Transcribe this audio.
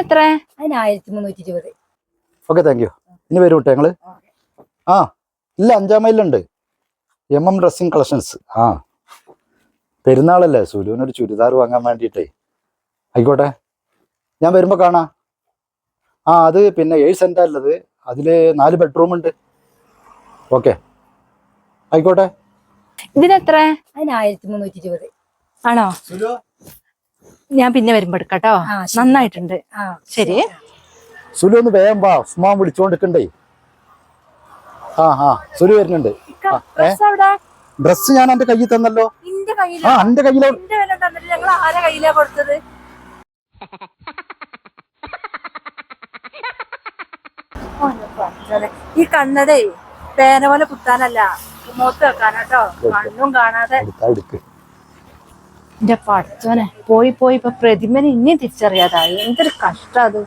എത്ര? അതിന് 1320. Okay, thank you. ഇനി വരും കേട്ടോ ഞങ്ങള്. ആ ഇല്ല, 5-ാം മൈലുണ്ട് MM ഡ്രസ്സിങ് കളക്ഷൻസ്. ആ പെരുന്നാളല്ലേ, സുലുവിനൊരു ചുരിദാർ വാങ്ങാൻ വേണ്ടിയിട്ടേ. ആയിക്കോട്ടെ, ഞാൻ വരുമ്പോൾ കാണാം. ആ അത് പിന്നെ 7 സെൻറ്റാ ഉള്ളത്, അതിൽ 4 ബെഡ്റൂം ഉണ്ട്. ഓക്കെ ആയിക്കോട്ടെ. ഇതിനെത്ര? അതിന് 1320. ആണോ? ഞാൻ പിന്നെ വരുമ്പോ എടുക്കാട്ടോ. നന്നായിട്ടുണ്ട്. ശരി. സുലു ഒന്ന് വേഗം വാ, ഉസ്മാൻ വിളിച്ചോണ്ടിരിക്കണ്ടേ. സുലു വരുന്നുണ്ട്. ഡ്രസ് ഞാൻ എന്റെ കയ്യിൽ തന്നല്ലോ. എന്റെ കയ്യിലോ? ഈ കണ്ണടേ പേന പോലെ കുത്താനല്ല, മുഖത്ത് വെക്കാനാട്ടോ. കണ്ണും കാണാതെ. എന്റെ പഠിച്ചോനെ, പോയി ഇപ്പൊ പ്രതിമനെ ഇനിയും തിരിച്ചറിയാതായി. എന്തൊരു കഷ്ടം അത്.